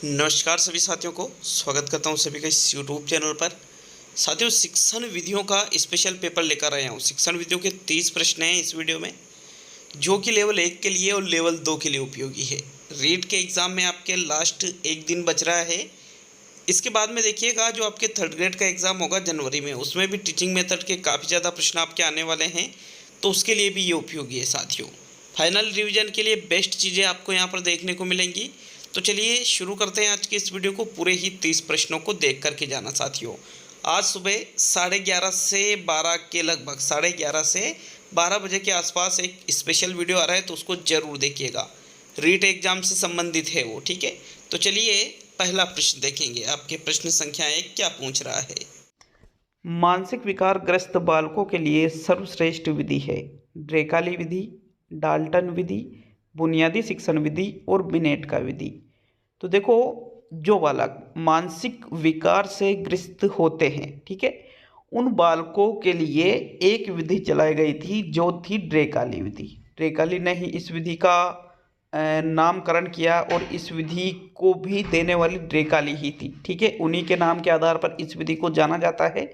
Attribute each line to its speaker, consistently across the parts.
Speaker 1: नमस्कार सभी साथियों को स्वागत करता हूं सभी का इस यूट्यूब चैनल पर। साथियों, शिक्षण विधियों का स्पेशल पेपर लेकर आया हूं। शिक्षण विधियों के 30 प्रश्न हैं इस वीडियो में, जो कि लेवल 1 के लिए और लेवल 2 के लिए उपयोगी है। रीट के एग्ज़ाम में आपके लास्ट एक दिन बच रहा है। इसके बाद में देखिएगा जो आपके थर्ड ग्रेड का एग्ज़ाम होगा जनवरी में, उसमें भी टीचिंग मेथड के काफ़ी ज़्यादा प्रश्न आपके आने वाले हैं, तो उसके लिए भी ये उपयोगी है साथियों। फाइनल रिवीजन के लिए बेस्ट चीज़ें आपको यहाँ पर देखने को मिलेंगी। तो चलिए शुरू करते हैं आज के इस वीडियो को। पूरे ही 30 प्रश्नों को देख करके जाना साथियों। आज सुबह 11:30 से 12 के लगभग 11:30 से 12 बजे के आसपास एक स्पेशल वीडियो आ रहा है, तो उसको ज़रूर देखिएगा। रीट एग्ज़ाम से संबंधित है वो, ठीक है। तो चलिए पहला प्रश्न देखेंगे। आपके प्रश्न संख्या 1 क्या पूछ रहा है? मानसिक विकार ग्रस्त बालकों के लिए सर्वश्रेष्ठ विधि है ड्रेकाली विधि, डाल्टन विधि, बुनियादी शिक्षण विधि और बिनेट का विधि। तो देखो, जो बालक मानसिक विकार से ग्रस्त होते हैं, ठीक है, उन बालकों के लिए एक विधि चलाई गई थी जो थी ड्रेकाली विधि। ड्रेकाली ने ही इस विधि का नामकरण किया और इस विधि को भी देने वाली ड्रेकाली ही थी, ठीक है। उन्हीं के नाम के आधार पर इस विधि को जाना जाता है।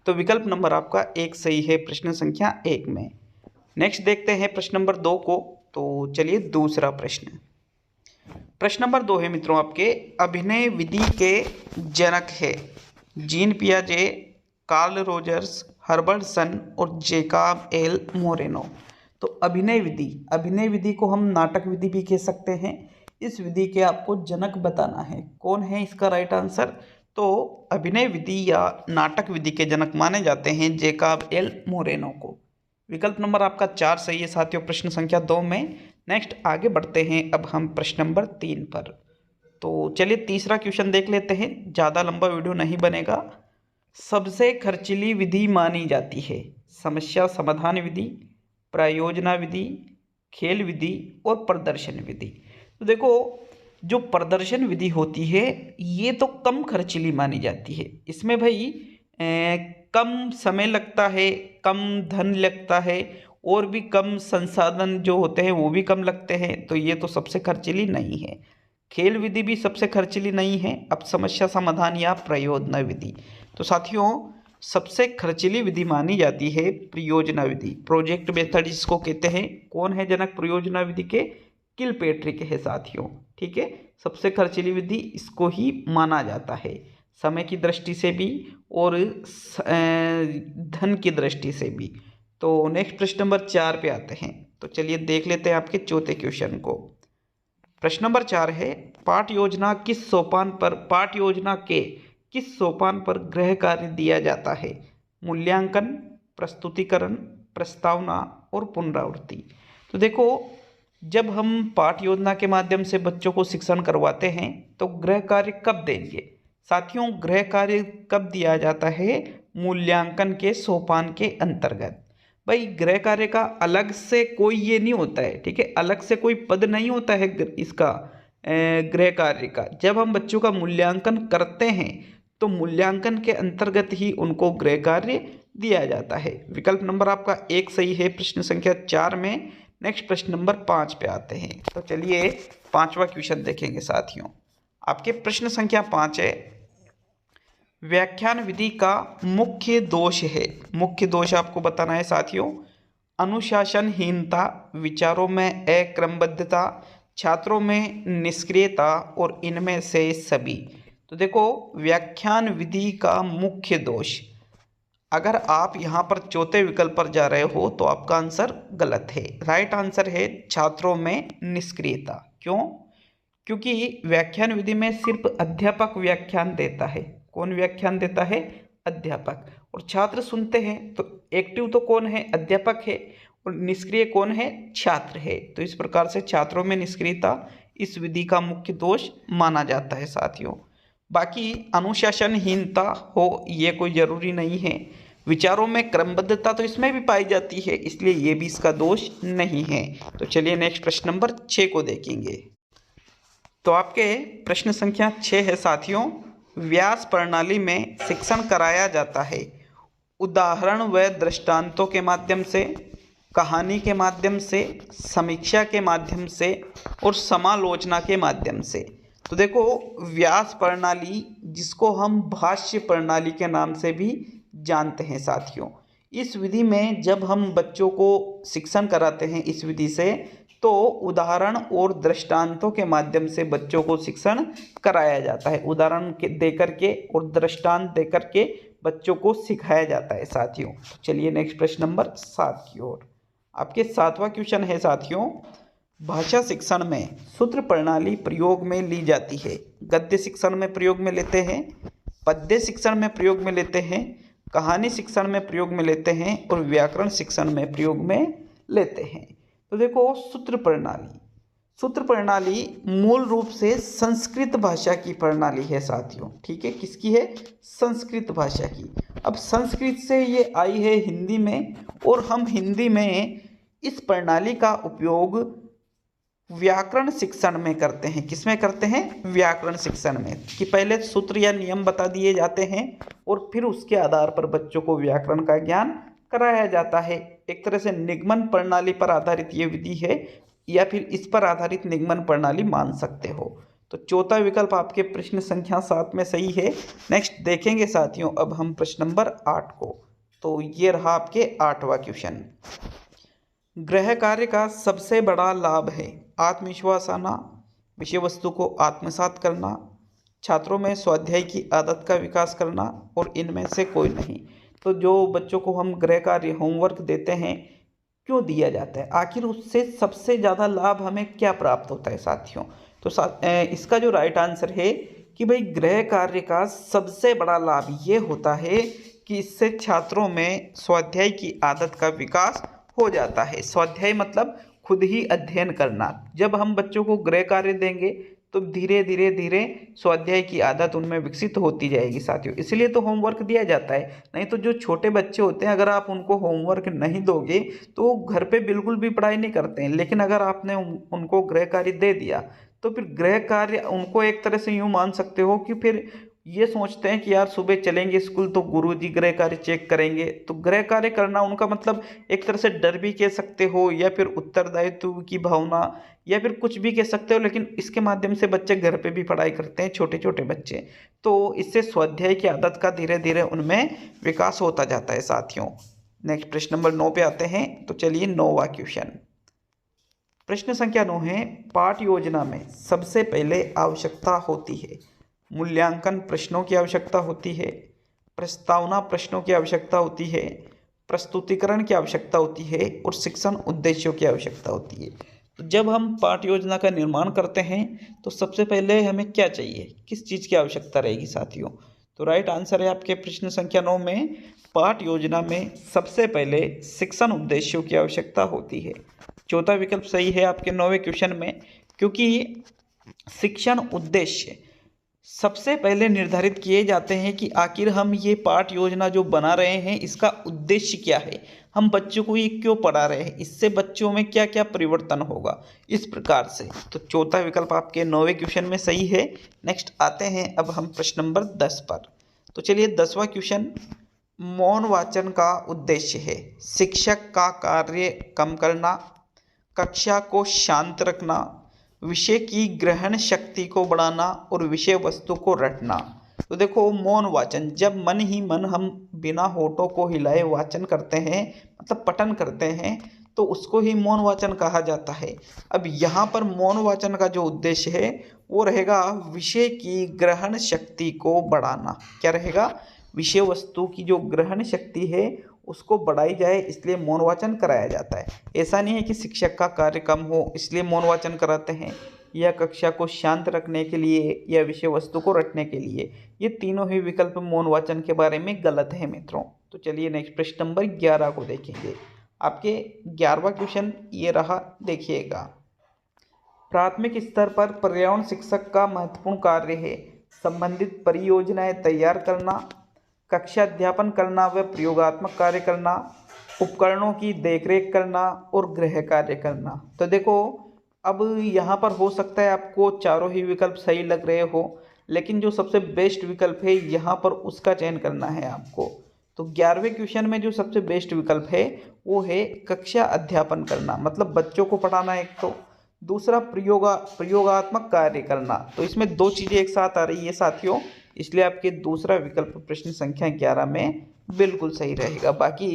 Speaker 1: तो विकल्प नंबर आपका 1 सही है प्रश्न संख्या 1 में। नेक्स्ट देखते हैं प्रश्न नंबर 2 को। तो चलिए दूसरा प्रश्न नंबर 2 है मित्रों आपके, अभिनय विधि के जनक है जीन पियाजे, कार्ल रोजर्स, हर्बर्टसन और जेकब एल मोरेनो। तो अभिनय विधि को हम नाटक विधि भी कह सकते हैं। इस विधि के आपको जनक बताना है, कौन है इसका राइट आंसर। तो अभिनय विधि या नाटक विधि के जनक माने जाते हैं जेकब एल मोरेनो को। विकल्प नंबर आपका 4 सही है साथियों प्रश्न संख्या 2 में। नेक्स्ट आगे बढ़ते हैं अब हम प्रश्न नंबर 3 पर। तो चलिए तीसरा क्वेश्चन देख लेते हैं, ज़्यादा लंबा वीडियो नहीं बनेगा। सबसे खर्चीली विधि मानी जाती है समस्या समाधान विधि, प्रयोजना विधि, खेल विधि और प्रदर्शन विधि। तो देखो, जो प्रदर्शन विधि होती है ये तो कम खर्चीली मानी जाती है। इसमें भाई कम समय लगता है, कम धन लगता है और भी कम संसाधन जो होते हैं वो भी कम लगते हैं, तो ये तो सबसे खर्चीली नहीं है। खेल विधि भी सबसे खर्चीली नहीं है। अब समस्या समाधान या प्रयोजना विधि, तो साथियों सबसे खर्चीली विधि मानी जाती है प्रयोजना विधि, प्रोजेक्ट मेथड जिसको कहते हैं। कौन है जनक प्रयोजना विधि के? किलपेट्रिक है साथियों, ठीक है। सबसे खर्चीली विधि इसको ही माना जाता है, समय की दृष्टि से भी और धन की दृष्टि से भी। तो नेक्स्ट प्रश्न नंबर 4 पे आते हैं। तो चलिए देख लेते हैं आपके चौथे क्वेश्चन को। प्रश्न नंबर 4 है, पाठ योजना के किस सोपान पर गृह कार्य दिया जाता है? मूल्यांकन, प्रस्तुतिकरण, प्रस्तावना और पुनरावृत्ति। तो देखो, जब हम पाठ योजना के माध्यम से बच्चों को शिक्षण करवाते हैं तो गृह कार्य कब देंगे साथियों? गृह कार्य कब दिया जाता है? मूल्यांकन के सोपान के अंतर्गत। भाई गृह कार्य का अलग से कोई ये नहीं होता है, ठीक है, अलग से कोई पद नहीं होता है इसका गृह कार्य का। जब हम बच्चों का मूल्यांकन करते हैं तो मूल्यांकन के अंतर्गत ही उनको गृह कार्य दिया जाता है। विकल्प नंबर आपका 1 सही है प्रश्न संख्या 4 में। नेक्स्ट प्रश्न नंबर 5 पे आते हैं। तो चलिए 5वां क्वेश्चन देखेंगे साथियों। आपके प्रश्न संख्या 5 है, व्याख्यान विधि का मुख्य दोष है। मुख्य दोष आपको बताना है साथियों, अनुशासनहीनता, विचारों में अक्रमबद्धता, छात्रों में निष्क्रियता और इनमें से सभी। तो देखो, व्याख्यान विधि का मुख्य दोष, अगर आप यहाँ पर चौथे विकल्प पर जा रहे हो तो आपका आंसर गलत है। राइट आंसर है छात्रों में निष्क्रियता। क्यों? क्योंकि व्याख्यान विधि में सिर्फ अध्यापक व्याख्यान देता है। कौन व्याख्यान देता है? अध्यापक। और छात्र सुनते हैं, तो एक्टिव तो कौन है? अध्यापक है, और निष्क्रिय कौन है? छात्र है। तो इस प्रकार से छात्रों में निष्क्रियता इस विधि का मुख्य दोष माना जाता है साथियों। बाकी अनुशासनहीनता हो ये कोई ज़रूरी नहीं है। विचारों में क्रमबद्धता तो इसमें भी पाई जाती है, इसलिए ये भी इसका दोष नहीं है। तो चलिए नेक्स्ट प्रश्न नंबर 6 को देखेंगे। तो आपके प्रश्न संख्या 6 है साथियों, व्यास प्रणाली में शिक्षण कराया जाता है उदाहरण व दृष्टांतों के माध्यम से, कहानी के माध्यम से, समीक्षा के माध्यम से और समालोचना के माध्यम से। तो देखो, व्यास प्रणाली जिसको हम भाष्य प्रणाली के नाम से भी जानते हैं साथियों, इस विधि में जब हम बच्चों को शिक्षण कराते हैं इस विधि से, तो उदाहरण और दृष्टांतों के माध्यम से बच्चों को शिक्षण कराया जाता है। उदाहरण दे करके और दृष्टांत दे करके बच्चों को सिखाया जाता है साथियों। चलिए नेक्स्ट प्रश्न नंबर 7 की ओर। आपके 7वां क्वेश्चन है साथियों, भाषा शिक्षण में सूत्र प्रणाली प्रयोग में ली जाती है। गद्य शिक्षण में प्रयोग में लेते हैं, पद्य शिक्षण में प्रयोग में लेते हैं, कहानी शिक्षण में प्रयोग में लेते हैं और व्याकरण शिक्षण में प्रयोग में लेते हैं। तो देखो, सूत्र प्रणाली मूल रूप से संस्कृत भाषा की प्रणाली है साथियों। ठीक है, किसकी है? संस्कृत भाषा की। अब संस्कृत से ये आई है हिंदी में, और हम हिंदी में इस प्रणाली का उपयोग व्याकरण शिक्षण में करते हैं। किसमें करते हैं? व्याकरण शिक्षण में, कि पहले सूत्र या नियम बता दिए जाते हैं और फिर उसके आधार पर बच्चों को व्याकरण का ज्ञान कराया जाता है। एक तरह से निगमन प्रणाली पर आधारित ये विधि है, या फिर इस पर आधारित निगमन प्रणाली मान सकते हो। तो चौथा विकल्प आपके प्रश्न संख्या 7 में सही है। नेक्स्ट देखेंगे साथियों अब हम प्रश्न नंबर 8 को। तो ये रहा आपके 8वां क्वेश्चन। गृह कार्य का सबसे बड़ा लाभ है आत्मविश्वास आना, विषय वस्तु को आत्मसात करना, छात्रों में स्वाध्याय की आदत का विकास करना, और इनमें से कोई नहीं। तो जो बच्चों को हम गृह कार्य होमवर्क देते हैं, क्यों दिया जाता है, आखिर उससे सबसे ज़्यादा लाभ हमें क्या प्राप्त होता है साथियों? तो इसका जो राइट आंसर है कि भाई गृह कार्य का सबसे बड़ा लाभ ये होता है कि इससे छात्रों में स्वाध्याय की आदत का विकास हो जाता है। स्वाध्याय मतलब खुद ही अध्ययन करना। जब हम बच्चों को गृह कार्य देंगे तो धीरे धीरे स्वाध्याय की आदत उनमें विकसित होती जाएगी साथियों। इसलिए तो होमवर्क दिया जाता है। नहीं तो जो छोटे बच्चे होते हैं, अगर आप उनको होमवर्क नहीं दोगे तो वो घर पे बिल्कुल भी पढ़ाई नहीं करते हैं। लेकिन अगर आपने उनको गृह कार्य दे दिया तो फिर गृह कार्य उनको एक तरह से यूँ मान सकते हो कि फिर ये सोचते हैं कि यार सुबह चलेंगे स्कूल तो गुरुजी गृह कार्य चेक करेंगे। तो गृह कार्य करना उनका मतलब एक तरह से डर भी कह सकते हो, या फिर उत्तरदायित्व की भावना, या फिर कुछ भी कह सकते हो। लेकिन इसके माध्यम से बच्चे घर पे भी पढ़ाई करते हैं, छोटे छोटे बच्चे। तो इससे स्वाध्याय की आदत का धीरे धीरे उनमें विकास होता जाता है साथियों। नेक्स्ट प्रश्न नंबर 9 पे आते हैं। तो चलिए 9वां क्वेश्चन। प्रश्न संख्या 9 है, पाठ योजना में सबसे पहले आवश्यकता होती है मूल्यांकन प्रश्नों की आवश्यकता होती है, प्रस्तावना प्रश्नों की आवश्यकता होती है, प्रस्तुतिकरण की आवश्यकता होती है और शिक्षण उद्देश्यों की आवश्यकता होती है। तो जब हम पाठ योजना का निर्माण करते हैं तो सबसे पहले हमें क्या चाहिए, किस चीज़ की आवश्यकता रहेगी साथियों? तो राइट आंसर है आपके प्रश्न संख्या 9 में, पाठ योजना में सबसे पहले शिक्षण उद्देश्यों की आवश्यकता होती है। चौथा विकल्प सही है आपके 9वें क्वेश्चन में, क्योंकि शिक्षण उद्देश्य सबसे पहले निर्धारित किए जाते हैं कि आखिर हम ये पाठ योजना जो बना रहे हैं इसका उद्देश्य क्या है, हम बच्चों को ये क्यों पढ़ा रहे हैं, इससे बच्चों में क्या क्या परिवर्तन होगा, इस प्रकार से। तो चौथा विकल्प आपके 9वें क्वेश्चन में सही है। नेक्स्ट आते हैं अब हम प्रश्न नंबर 10 पर। तो चलिए 10वां क्वेश्चन, मौन वाचन का उद्देश्य है शिक्षक का कार्य कम करना, कक्षा को शांत रखना, विषय की ग्रहण शक्ति को बढ़ाना और विषय वस्तु को रटना। तो देखो, मौन वाचन, जब मन ही मन हम बिना होठों को हिलाए वाचन करते हैं, मतलब पठन करते हैं, तो उसको ही मौन वाचन कहा जाता है। अब यहाँ पर मौन वाचन का जो उद्देश्य है वो रहेगा विषय की ग्रहण शक्ति को बढ़ाना। क्या रहेगा? विषय वस्तु की जो ग्रहण शक्ति है उसको बढ़ाई जाए, इसलिए मौन वाचन कराया जाता है। ऐसा नहीं है कि शिक्षक का कार्य कम हो इसलिए मौन वाचन कराते हैं, या कक्षा को शांत रखने के लिए, या विषय वस्तु को रटने के लिए। ये तीनों ही विकल्प मौन वाचन के बारे में गलत है मित्रों। तो चलिए नेक्स्ट प्रश्न नंबर 11 को देखेंगे। आपके 11वां क्वेश्चन ये रहा, देखिएगा। प्राथमिक स्तर पर पर्यावरण शिक्षक का महत्वपूर्ण कार्य है संबंधित परियोजनाएं तैयार करना, कक्षा अध्यापन करना व प्रयोगात्मक कार्य करना, उपकरणों की देखरेख करना और गृह कार्य करना। तो देखो, अब यहाँ पर हो सकता है आपको चारों ही विकल्प सही लग रहे हो, लेकिन जो सबसे बेस्ट विकल्प है यहाँ पर उसका चयन करना है आपको। तो 11वें क्वेश्चन में जो सबसे बेस्ट विकल्प है वो है कक्षा अध्यापन करना, मतलब बच्चों को पढ़ाना एक तो। दूसरा प्रयोगात्मक कार्य करना। तो इसमें दो चीज़ें एक साथ आ रही है साथियों, इसलिए आपके दूसरा विकल्प प्रश्न संख्या 11 में बिल्कुल सही रहेगा। बाकी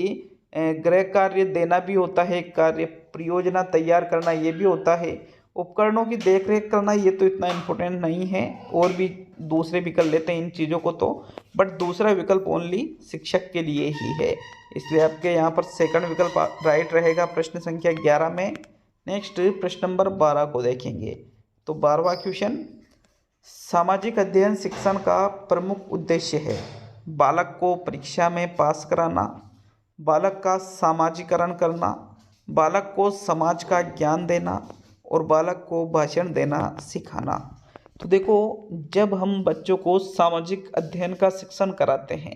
Speaker 1: गृह कार्य देना भी होता है, कार्य परियोजना तैयार करना ये भी होता है, उपकरणों की देखरेख करना ये तो इतना इम्पोर्टेंट नहीं है, और भी दूसरे भी कर लेते हैं इन चीज़ों को तो, बट दूसरा विकल्प ओनली शिक्षक के लिए ही है, इसलिए आपके यहाँ पर सेकंड विकल्प राइट रहेगा प्रश्न संख्या 11 में। नेक्स्ट प्रश्न नंबर 12 को देखेंगे। तो 12वां क्वेश्चन, सामाजिक अध्ययन शिक्षण का प्रमुख उद्देश्य है बालक को परीक्षा में पास कराना, बालक का सामाजिकरण करना, बालक को समाज का ज्ञान देना और बालक को भाषण देना सिखाना। तो देखो, जब हम बच्चों को सामाजिक अध्ययन का शिक्षण कराते हैं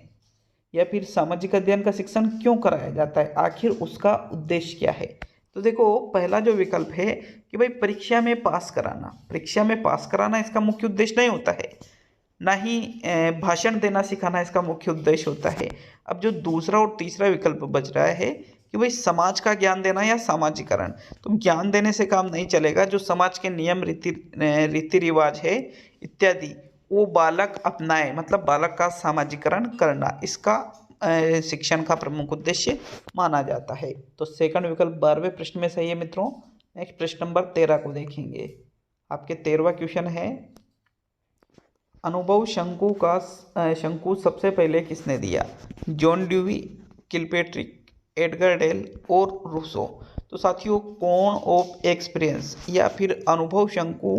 Speaker 1: या फिर सामाजिक अध्ययन का शिक्षण क्यों कराया जाता है, आखिर उसका उद्देश्य क्या है, तो देखो पहला जो विकल्प है कि भाई परीक्षा में पास कराना, परीक्षा में पास कराना इसका मुख्य उद्देश्य नहीं होता है, ना ही भाषण देना सिखाना इसका मुख्य उद्देश्य होता है। अब जो दूसरा और तीसरा विकल्प बच रहा है कि भाई समाज का ज्ञान देना या सामाजिकरण, तो ज्ञान देने से काम नहीं चलेगा, जो समाज के नियम रीति रिवाज है इत्यादि वो बालक अपनाए, मतलब बालक का सामाजिकरण करना, इसका शिक्षण का प्रमुख उद्देश्य माना जाता है। तो सेकंड विकल्प 12वें प्रश्न में सही है मित्रों। नेक्स्ट प्रश्न नंबर 13 को देखेंगे। आपके 13वां क्वेश्चन है, अनुभव शंकु सबसे पहले किसने दिया, जॉन ड्यूवी, किलपेट्रिक, एडगर डेल और रूसो। तो साथियों कौन ऑफ एक्सपीरियंस या फिर अनुभव शंकु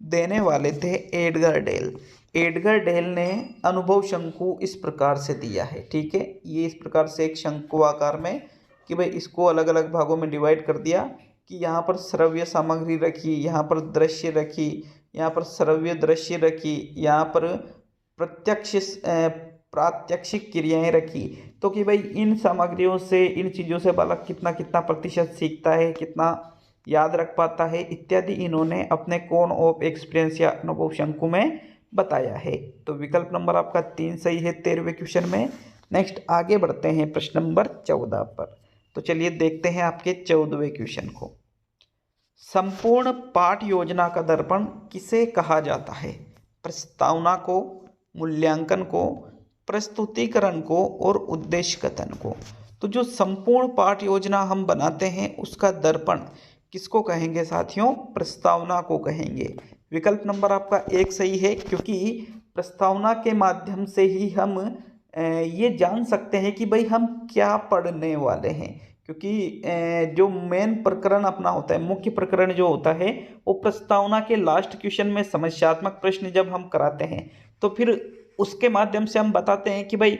Speaker 1: देने वाले थे एडगर डेल। एडगर डेल ने अनुभव शंकु इस प्रकार से दिया है, ठीक है, ये इस प्रकार से एक शंकु आकार में कि भाई इसको अलग अलग भागों में डिवाइड कर दिया कि यहाँ पर श्रव्य सामग्री रखी, यहाँ पर दृश्य रखी, यहाँ पर श्रव्य दृश्य रखी, यहाँ पर प्रात्यक्षिक क्रियाएं रखी, तो कि भाई इन सामग्रियों से, इन चीज़ों से बालक कितना कितना प्रतिशत सीखता है, कितना याद रख पाता है इत्यादि इन्होंने अपने कोण ऑफ एक्सपीरियंस या अनुभव शंकु में बताया है। तो विकल्प नंबर आपका 3 सही है 13वें क्वेश्चन में। नेक्स्ट आगे बढ़ते हैं प्रश्न नंबर 14 पर। तो चलिए देखते हैं आपके 14वें क्वेश्चन को। संपूर्ण पाठ योजना का दर्पण किसे कहा जाता है, प्रस्तावना को, मूल्यांकन को, प्रस्तुतिकरण को और उद्देश्य कथन को। तो जो संपूर्ण पाठ योजना हम बनाते हैं उसका दर्पण किसको कहेंगे साथियों, प्रस्तावना को कहेंगे। विकल्प नंबर आपका 1 सही है, क्योंकि प्रस्तावना के माध्यम से ही हम ये जान सकते हैं कि भाई हम क्या पढ़ने वाले हैं, क्योंकि जो मेन प्रकरण अपना होता है, मुख्य प्रकरण जो होता है वो प्रस्तावना के लास्ट क्वेश्चन में समस्यात्मक प्रश्न जब हम कराते हैं तो फिर उसके माध्यम से हम बताते हैं कि भाई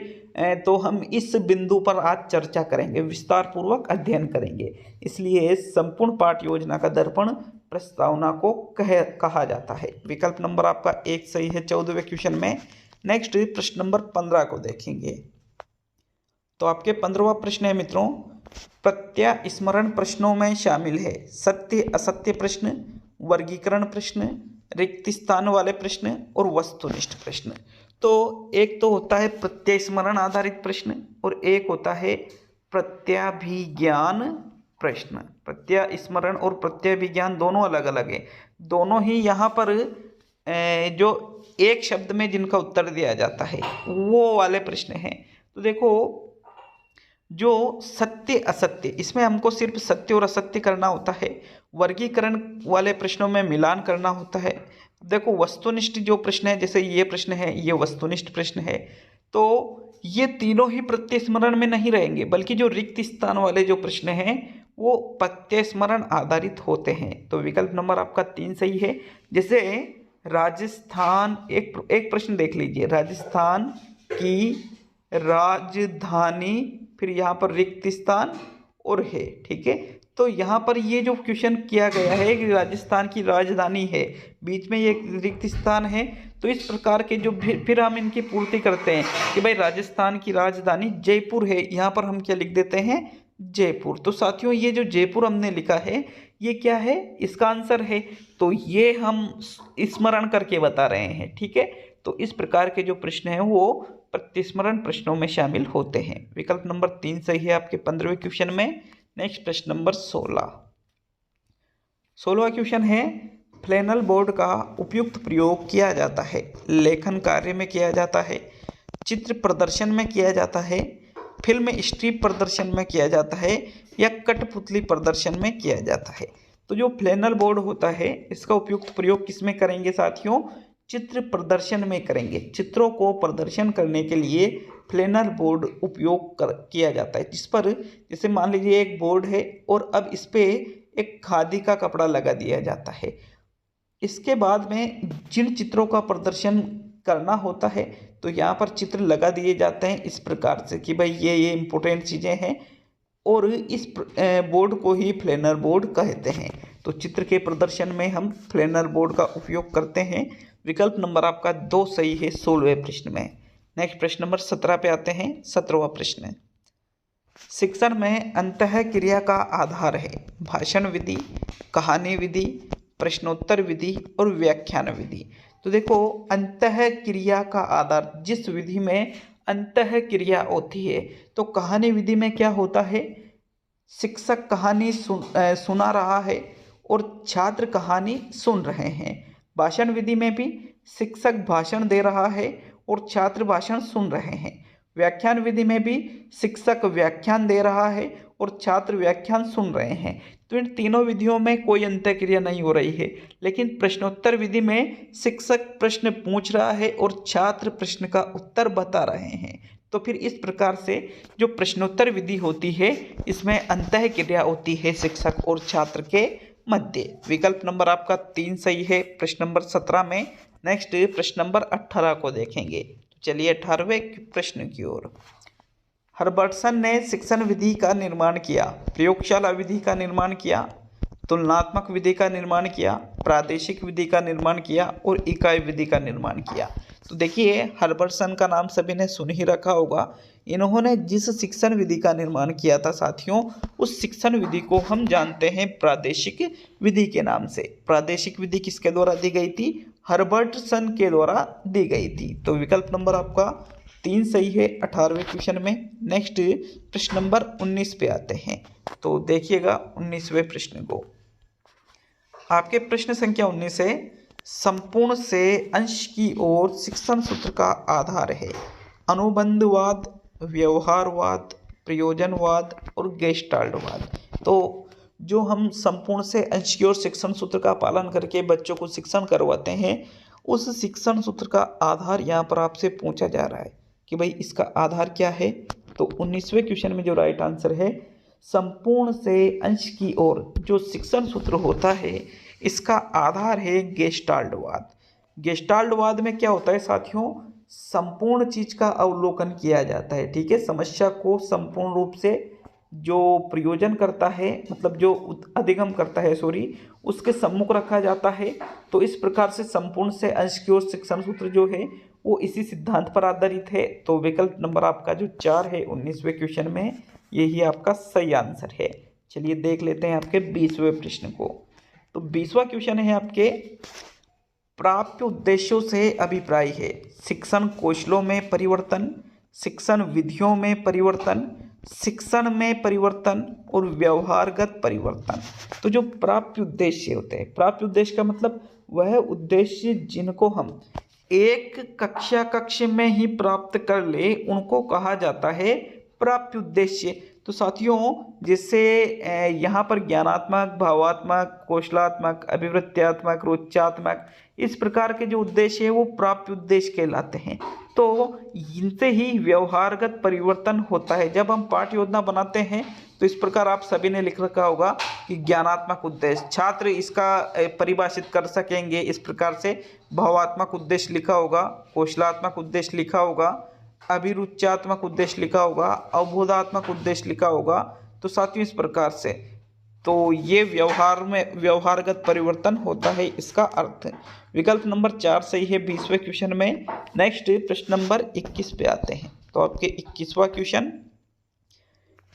Speaker 1: तो हम इस बिंदु पर आज चर्चा करेंगे, विस्तार पूर्वक अध्ययन करेंगे, इसलिए संपूर्ण पाठ योजना का दर्पण प्रस्तावना को कहा जाता है। विकल्प नंबर आपका 1 सही है 14वें क्वेश्चन में। नेक्स्ट प्रश्न नंबर 15 को देखेंगे। तो आपके 15वां प्रश्न है मित्रों, प्रत्यास्मरण प्रश्नों में शामिल है सत्य असत्य प्रश्न, वर्गीकरण प्रश्न, रिक्त स्थान वाले प्रश्न और वस्तुनिष्ठ प्रश्न। तो एक तो होता है प्रत्यास्मरण आधारित प्रश्न और एक होता है प्रत्याभिज्ञान प्रश्न। प्रत्यास्मरण और प्रत्याभिज्ञान दोनों अलग अलग है, दोनों ही यहाँ पर जो एक शब्द में जिनका उत्तर दिया जाता है वो वाले प्रश्न हैं। तो देखो, जो सत्य असत्य, इसमें हमको सिर्फ सत्य और असत्य करना होता है, वर्गीकरण वाले प्रश्नों में मिलान करना होता है। देखो वस्तुनिष्ठ जो प्रश्न है, जैसे ये प्रश्न है, ये वस्तुनिष्ठ प्रश्न है, तो ये तीनों ही प्रत्यास्मरण में नहीं रहेंगे, बल्कि जो रिक्त स्थान वाले जो प्रश्न हैं वो प्रत्यास्मरण आधारित होते हैं। तो विकल्प नंबर आपका 3 सही है। जैसे राजस्थान, एक प्रश्न देख लीजिए, राजस्थान की राजधानी, फिर यहाँ पर रिक्त स्थान और है, ठीक है। तो यहाँ पर ये जो क्वेश्चन किया गया है कि राजस्थान की राजधानी है, बीच में ये रिक्त स्थान है, तो इस प्रकार के जो फिर हम इनकी पूर्ति करते हैं कि भाई राजस्थान की राजधानी जयपुर है, यहाँ पर हम क्या लिख देते हैं, जयपुर। तो साथियों ये जो जयपुर हमने लिखा है ये क्या है, इसका आंसर है, तो ये हम स्मरण करके बता रहे हैं, ठीक है। तो इस प्रकार के जो प्रश्न हैं वो प्रत्यास्मरण प्रश्नों में शामिल होते हैं। विकल्प नंबर 3 सही है आपके 15वें क्वेश्चन में। नेक्स्ट प्रश्न नंबर 16।
Speaker 2: 16वां क्वेश्चन है फ्लैनल बोर्ड का उपयुक्त प्रयोग किया जाता है, लेखन कार्य में किया जाता है, चित्र प्रदर्शन में किया जाता है, फिल्म स्ट्रिप प्रदर्शन में किया जाता है या कठपुतली प्रदर्शन में किया जाता है। तो जो फ्लैनल बोर्ड होता है इसका उपयुक्त प्रयोग किसमें करेंगे साथियों? चित्र प्रदर्शन में करेंगे। चित्रों को प्रदर्शन करने के लिए फ्लैनल बोर्ड किया जाता है, जिस पर जैसे मान लीजिए एक बोर्ड है और अब इस पे एक खादी का कपड़ा लगा दिया जाता है। इसके बाद में जिन चित्रों का प्रदर्शन करना होता है तो यहाँ पर चित्र लगा दिए जाते हैं इस प्रकार से कि भाई ये इम्पोर्टेंट चीज़ें हैं और इस बोर्ड को ही फ्लैनल बोर्ड कहते हैं। तो चित्र के प्रदर्शन में हम फ्लैनल बोर्ड का उपयोग करते हैं। विकल्प नंबर आपका 2 सही है 16वें प्रश्न में। नेक्स्ट प्रश्न नंबर 17 पे आते हैं। 17वां प्रश्न, शिक्षण में अंतः क्रिया का आधार है भाषण विधि, कहानी विधि, प्रश्नोत्तर विधि और व्याख्यान विधि। तो देखो अंतः क्रिया का आधार, जिस विधि में अंतः क्रिया होती है तो कहानी विधि में क्या होता है? शिक्षक कहानी सुना रहा है और छात्र कहानी सुन रहे हैं। भाषण विधि में भी शिक्षक भाषण दे रहा है और छात्र भाषण सुन रहे हैं। व्याख्यान विधि में भी शिक्षक व्याख्यान दे रहा है और छात्र व्याख्यान सुन रहे हैं। तो इन तीनों विधियों में कोई अंतःक्रिया नहीं हो रही है, लेकिन प्रश्नोत्तर विधि में शिक्षक प्रश्न पूछ रहा है और छात्र प्रश्न का उत्तर बता रहे हैं। तो फिर इस प्रकार से जो प्रश्नोत्तर विधि होती है इसमें अंतःक्रिया होती है शिक्षक और छात्र के मध्य। विकल्प नंबर आपका 3 सही है प्रश्न नंबर 17 में। नेक्स्ट प्रश्न नंबर 18 को देखेंगे। चलिए 18वें प्रश्न की ओर। हर्बर्टसन ने शिक्षण विधि का निर्माण किया, प्रयोगशाला विधि का निर्माण किया, तुलनात्मक विधि का निर्माण किया, प्रादेशिक विधि का निर्माण किया और इकाई विधि का निर्माण किया। तो देखिए हर्बर्टसन का नाम सभी ने सुन ही रखा होगा। इन्होंने जिस शिक्षण विधि का निर्माण किया था साथियों, उस शिक्षण विधि को हम जानते हैं प्रादेशिक विधि के नाम से। प्रादेशिक विधि किसके द्वारा दी गई थी? हर्बर्टसन के द्वारा दी गई थी। तो विकल्प नंबर आपका 3 सही है 18वें क्वेश्चन में। नेक्स्ट प्रश्न नंबर 19 पे आते हैं। तो देखिएगा 19वें प्रश्न को। आपके प्रश्न संख्या 19 है, संपूर्ण से अंश की ओर शिक्षण सूत्र का आधार है अनुबंधवाद, व्यवहारवाद, प्रयोजनवाद और गेस्टाल्टवाद। तो जो हम संपूर्ण से अंश की ओर शिक्षण सूत्र का पालन करके बच्चों को शिक्षण करवाते हैं, उस शिक्षण सूत्र का आधार यहाँ पर आपसे पूछा जा रहा है कि भाई इसका आधार क्या है। तो 19वें क्वेश्चन में जो राइट आंसर है, संपूर्ण से अंश की ओर जो शिक्षण सूत्र होता है इसका आधार है गेस्टाल्टवाद। गेस्टाल्टवाद में क्या होता है साथियों? संपूर्ण चीज का अवलोकन किया जाता है। ठीक है, समस्या को संपूर्ण रूप से जो प्रयोजन करता है, मतलब जो अधिगम करता है उसके सम्मुख रखा जाता है। तो इस प्रकार से संपूर्ण से अंश की ओर शिक्षण सूत्र जो है वो इसी सिद्धांत पर आधारित है। तो विकल्प नंबर आपका जो 4 है 19वें क्वेश्चन में, यही आपका सही आंसर है। चलिए देख लेते हैं आपके 20वें प्रश्न को। तो 20वां क्वेश्चन है आपके, प्राप्य उद्देश्यों से अभिप्राय है शिक्षण कौशलों में परिवर्तन, शिक्षण विधियों में परिवर्तन, शिक्षण में परिवर्तन और व्यवहारगत परिवर्तन। तो जो प्राप्य उद्देश्य होते हैं, प्राप्य उद्देश्य का मतलब वह उद्देश्य जिनको हम एक कक्ष में ही प्राप्त कर ले उनको कहा जाता है प्राप्य उद्देश्य। तो साथियों जैसे यहाँ पर ज्ञानात्मक, भावात्मक, कौशलात्मक, अभिवृत्त्यात्मक, रोचात्मक, इस प्रकार के जो उद्देश्य है वो प्राप्य उद्देश्य कहलाते हैं। तो इनसे ही व्यवहारगत परिवर्तन होता है। जब हम पाठ्य योजना बनाते हैं तो इस प्रकार आप सभी ने लिख रखा होगा कि ज्ञानात्मक उद्देश्य, छात्र इसका परिभाषित कर सकेंगे इस प्रकार से। भावात्मक उद्देश्य लिखा होगा, कौशलात्मक उद्देश्य लिखा होगा, अभिरुचात्मक उद्देश्य लिखा होगा, अवबोधात्मक उद्देश्य लिखा होगा। तो साथियों इस प्रकार से तो ये व्यवहार में व्यवहारगत परिवर्तन होता है, इसका अर्थ। विकल्प नंबर 4 सही है 20वें क्वेश्चन में। नेक्स्ट प्रश्न नंबर 21 पे आते हैं। तो आपके 21वां क्वेश्चन,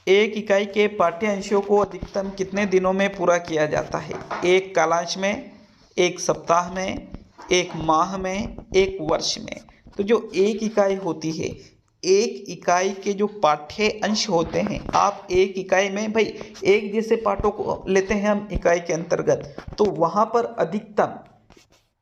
Speaker 2: एक इकाई के पाठ्यांशों को अधिकतम कितने दिनों में पूरा किया जाता है? एक कालांश में, एक सप्ताह में, एक माह में, एक वर्ष में। तो जो एक इकाई होती है, एक इकाई के जो पाठ्य अंश होते हैं, आप एक इकाई में भाई एक जैसे पाठों को लेते हैं हम इकाई के अंतर्गत, तो वहाँ पर अधिकतम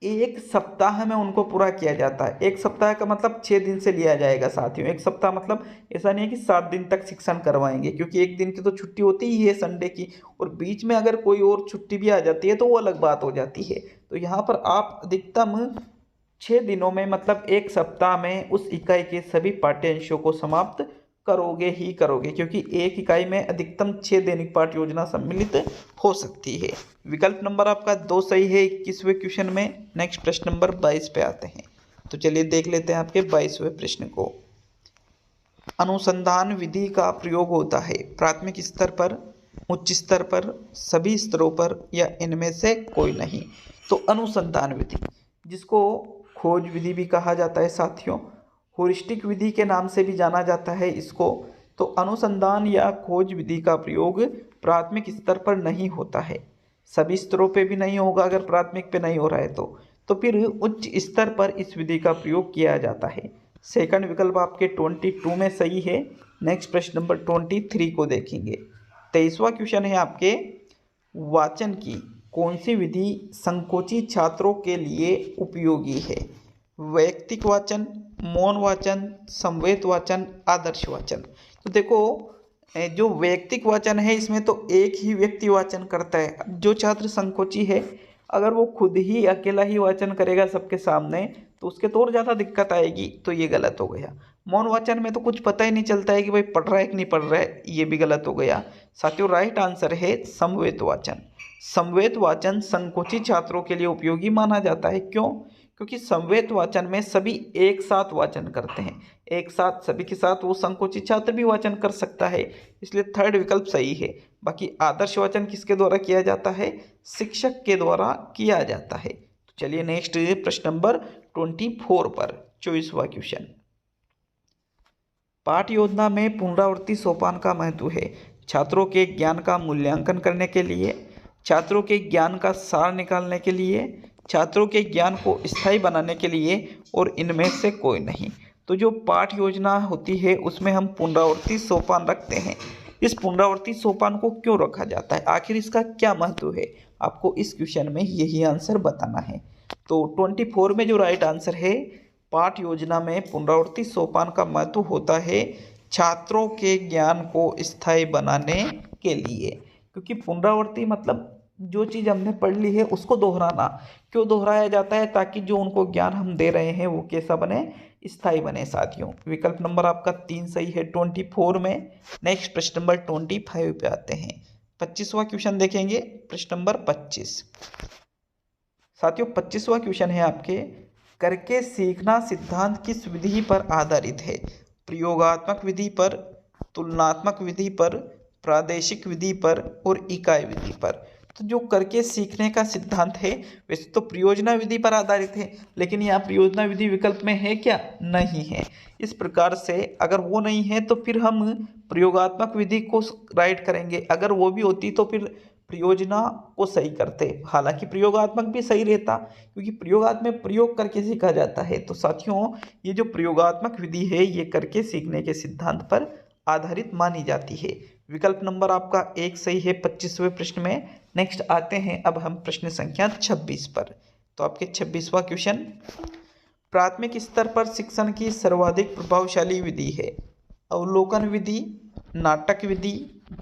Speaker 2: एक सप्ताह में उनको पूरा किया जाता है। एक सप्ताह का मतलब 6 दिन से लिया जाएगा साथियों। एक सप्ताह मतलब ऐसा नहीं है कि 7 दिन तक शिक्षण करवाएंगे, क्योंकि एक दिन की तो छुट्टी होती ही है संडे की, और बीच में अगर कोई और छुट्टी भी आ जाती है तो वो अलग बात हो जाती है। तो यहाँ पर आप अधिकतम 6 दिनों में मतलब एक सप्ताह में उस इकाई के सभी पाठ्यांशों को समाप्त करोगे ही करोगे, क्योंकि एक इकाई में अधिकतम 6 दैनिक पाठ योजना सम्मिलित हो सकती है। विकल्प नंबर आपका 2 सही है 21वें क्वेश्चन में। नेक्स्ट प्रश्न नंबर 22 पे आते हैं। तो चलिए देख लेते हैं आपके 22वें प्रश्न को। अनुसंधान विधि का प्रयोग होता है प्राथमिक स्तर पर, उच्च स्तर पर, सभी स्तरों पर, या इनमें से कोई नहीं। तो अनुसंधान विधि, जिसको खोज विधि भी कहा जाता है साथियों, होरिस्टिक विधि के नाम से भी जाना जाता है इसको। तो अनुसंधान या खोज विधि का प्रयोग प्राथमिक स्तर पर नहीं होता है, सभी स्तरों पे भी नहीं होगा अगर प्राथमिक पे नहीं हो रहा है तो फिर उच्च स्तर पर इस विधि का प्रयोग किया जाता है। सेकंड विकल्प आपके 22 में सही है। नेक्स्ट प्रश्न नंबर 23 को देखेंगे। 23वां क्वेश्चन है आपके, वाचन की कौन सी विधि संकोची छात्रों के लिए उपयोगी है? वैयक्तिक वाचन, मौन वाचन, संवेद वाचन, आदर्श वाचन। तो देखो जो वैयक्तिक वाचन है इसमें तो एक ही व्यक्ति वाचन करता है। जो छात्र संकोची है अगर वो खुद ही अकेला ही वाचन करेगा सबके सामने तो उसके तो और ज़्यादा दिक्कत आएगी, तो ये गलत हो गया। मौन वाचन में तो कुछ पता ही नहीं चलता है कि भाई पढ़ रहा है कि नहीं पढ़ रहा है, ये भी गलत हो गया। साथियों राइट आंसर है संवेद वाचन। संवेद वाचन संकोची छात्रों के लिए उपयोगी माना जाता है। क्यों? क्योंकि संवेद वाचन में सभी एक साथ वाचन करते हैं, एक साथ सभी के साथ वो संकोची छात्र भी वाचन कर सकता है, इसलिए थर्ड विकल्प सही है। बाकी आदर्श वाचन किसके द्वारा किया जाता है? शिक्षक के द्वारा किया जाता है। तो चलिए नेक्स्ट प्रश्न नंबर 24 पर 24वां क्वेश्चन। पाठ योजना में पुनरावृत्ति सोपान का महत्व है छात्रों के ज्ञान का मूल्यांकन करने के लिए, छात्रों के ज्ञान का सार निकालने के लिए, छात्रों के ज्ञान को स्थायी बनाने के लिए, और इनमें से कोई नहीं। तो जो पाठ योजना होती है उसमें हम पुनरावृत्ति सोपान रखते हैं। इस पुनरावृत्ति सोपान को क्यों रखा जाता है, आखिर इसका क्या महत्व है, आपको इस क्वेश्चन में यही आंसर बताना है। तो 24 में जो राइट आंसर है, पाठ योजना में पुनरावृत्ति सोपान का महत्व होता है छात्रों के ज्ञान को स्थायी बनाने के लिए। क्योंकि पुनरावृत्ति मतलब जो चीज़ हमने पढ़ ली है उसको दोहराना। क्यों दोहराया जाता है? ताकि जो उनको ज्ञान हम दे रहे हैं वो कैसा बने? स्थायी बने साथियों। विकल्प नंबर आपका 3 सही है 24 में। नेक्स्ट प्रश्न नंबर 25 पे आते हैं। 25वां क्वेश्चन देखेंगे, प्रश्न नंबर 25। साथियों 25वां क्वेश्चन है आपके, करके सीखना सिद्धांत किस विधि पर आधारित है? प्रयोगात्मक विधि पर, तुलनात्मक विधि पर, प्रादेशिक विधि पर, और इकाई विधि पर। तो जो करके सीखने का सिद्धांत है वैसे तो प्रयोजना विधि पर आधारित है, लेकिन यहाँ प्रयोजना विधि विकल्प में है क्या? नहीं है। इस प्रकार से अगर वो नहीं है तो फिर हम प्रयोगात्मक विधि को राइट करेंगे, अगर वो भी होती तो फिर प्रयोजना को सही करते। हालांकि प्रयोगात्मक भी सही रहता, क्योंकि प्रयोगात्मक में प्रयोग करके सीखा जाता है। तो साथियों ये जो प्रयोगात्मक विधि है ये करके सीखने के सिद्धांत पर आधारित मानी जाती है। विकल्प नंबर आपका 1 सही है 25वें प्रश्न में। नेक्स्ट आते हैं अब हम प्रश्न संख्या 26 पर। तो आपके 26वां क्वेश्चन, प्राथमिक स्तर पर शिक्षण की सर्वाधिक प्रभावशाली विधि है अवलोकन विधि, नाटक विधि,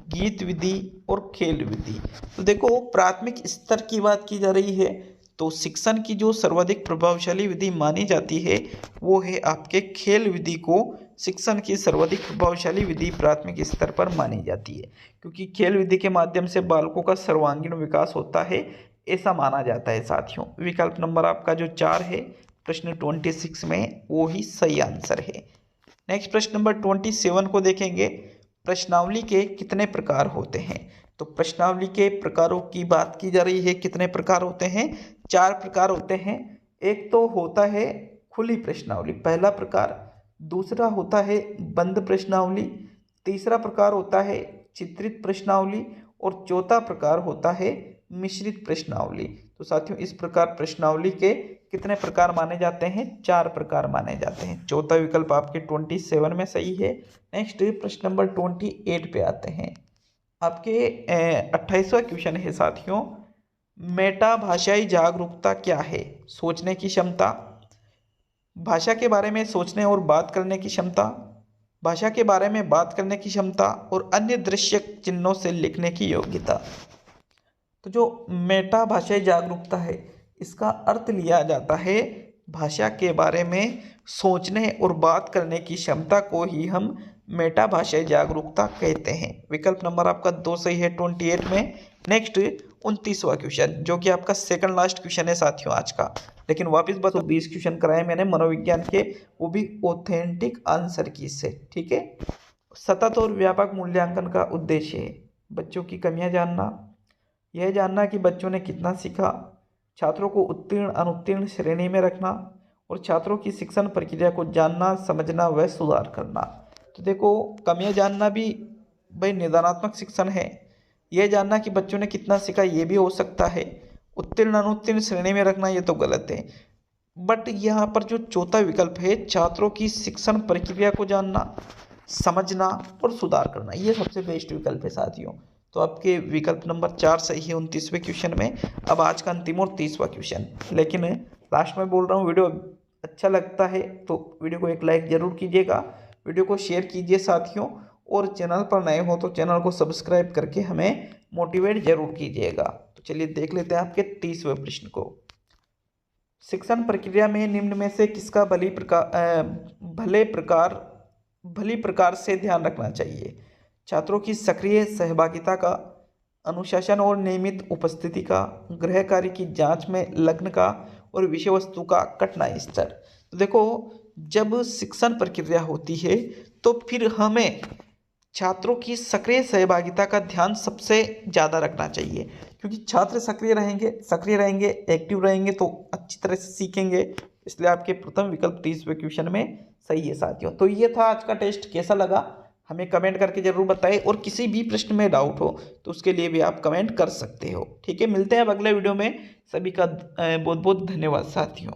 Speaker 2: गीत विधि, और खेल विधि। तो देखो प्राथमिक स्तर की बात की जा रही है तो शिक्षण की जो सर्वाधिक प्रभावशाली विधि मानी जाती है वो है आपके खेल विधि को शिक्षण की सर्वाधिक प्रभावशाली विधि प्राथमिक स्तर पर मानी जाती है, क्योंकि खेल विधि के माध्यम से बालकों का सर्वांगीण विकास होता है, ऐसा माना जाता है साथियों। विकल्प नंबर आपका जो 4 है प्रश्न 26 में वो ही सही आंसर है। नेक्स्ट प्रश्न नंबर 27 को देखेंगे। प्रश्नावली के कितने प्रकार होते हैं? तो प्रश्नावली के प्रकारों की बात की जा रही है। कितने प्रकार होते हैं? 4 प्रकार होते हैं। एक तो होता है खुली प्रश्नावली, पहला प्रकार। दूसरा होता है बंद प्रश्नावली। तीसरा प्रकार होता है चित्रित प्रश्नावली। और चौथा प्रकार होता है मिश्रित प्रश्नावली। तो साथियों इस प्रकार प्रश्नावली के कितने प्रकार माने जाते हैं? 4 प्रकार माने जाते हैं। चौथा विकल्प आपके 27 में सही है। नेक्स्ट प्रश्न नंबर 28 पे आते हैं। आपके 28वां क्वेश्चन है साथियों, मेटा भाषाई जागरूकता क्या है? सोचने की क्षमता, भाषा के बारे में सोचने और बात करने की क्षमता, भाषा के बारे में बात करने की क्षमता और अन्य दृश्य चिन्हों से लिखने की योग्यता। तो जो मेटा भाषाई जागरूकता है इसका अर्थ लिया जाता है भाषा के बारे में सोचने और बात करने की क्षमता को ही हम मेटा भाषाई जागरूकता कहते हैं। विकल्प नंबर आपका 2 सही है 28 में। नेक्स्ट 29वां क्वेश्चन, जो कि आपका सेकंड लास्ट क्वेश्चन है साथियों आज का, लेकिन वापस बस 20 क्वेश्चन कराए मैंने मनोविज्ञान के, वो भी ऑथेंटिक आंसर की से। ठीक है। सतत और व्यापक मूल्यांकन का उद्देश्य है बच्चों की कमियां जानना, यह जानना कि बच्चों ने कितना सीखा, छात्रों को उत्तीर्ण अनुत्तीर्ण श्रेणी में रखना और छात्रों की शिक्षण प्रक्रिया को जानना, समझना व सुधार करना। तो देखो कमियां जानना भी भाई निदानात्मक शिक्षण है, यह जानना कि बच्चों ने कितना सीखा ये भी हो सकता है, उत्तीर्ण अनुत्तीर्ण श्रेणी में रखना ये तो गलत है। बट यहाँ पर जो चौथा विकल्प है छात्रों की शिक्षण प्रक्रिया को जानना, समझना और सुधार करना, ये सबसे बेस्ट विकल्प है साथियों। तो आपके विकल्प नंबर 4 सही है 29वें क्वेश्चन में। अब आज का अंतिम और 30वां क्वेश्चन, लेकिन लास्ट में बोल रहा हूँ वीडियो अच्छा लगता है तो वीडियो को एक लाइक ज़रूर कीजिएगा, वीडियो को शेयर कीजिए साथियों, और चैनल पर नए हो तो चैनल को सब्सक्राइब करके हमें मोटिवेट जरूर कीजिएगा। तो चलिए देख लेते हैं आपके 30वें प्रश्न को। शिक्षण प्रक्रिया में निम्न में से किसका भली प्रकार से ध्यान रखना चाहिए? छात्रों की सक्रिय सहभागिता का, अनुशासन और नियमित उपस्थिति का, गृह कार्य की जांच में लग्न का और विषय वस्तु का कठिनाई स्तर। तो देखो जब शिक्षण प्रक्रिया होती है तो फिर हमें छात्रों की सक्रिय सहभागिता का ध्यान सबसे ज़्यादा रखना चाहिए, क्योंकि छात्र सक्रिय रहेंगे एक्टिव रहेंगे तो अच्छी तरह से सीखेंगे। इसलिए आपके प्रथम विकल्प 30वें क्वेश्चन में सही है साथियों। तो ये था आज का टेस्ट, कैसा लगा हमें कमेंट करके ज़रूर बताएं, और किसी भी प्रश्न में डाउट हो तो उसके लिए भी आप कमेंट कर सकते हो। ठीक है, मिलते हैं अब अगले वीडियो में। सभी का बहुत बहुत धन्यवाद साथियों।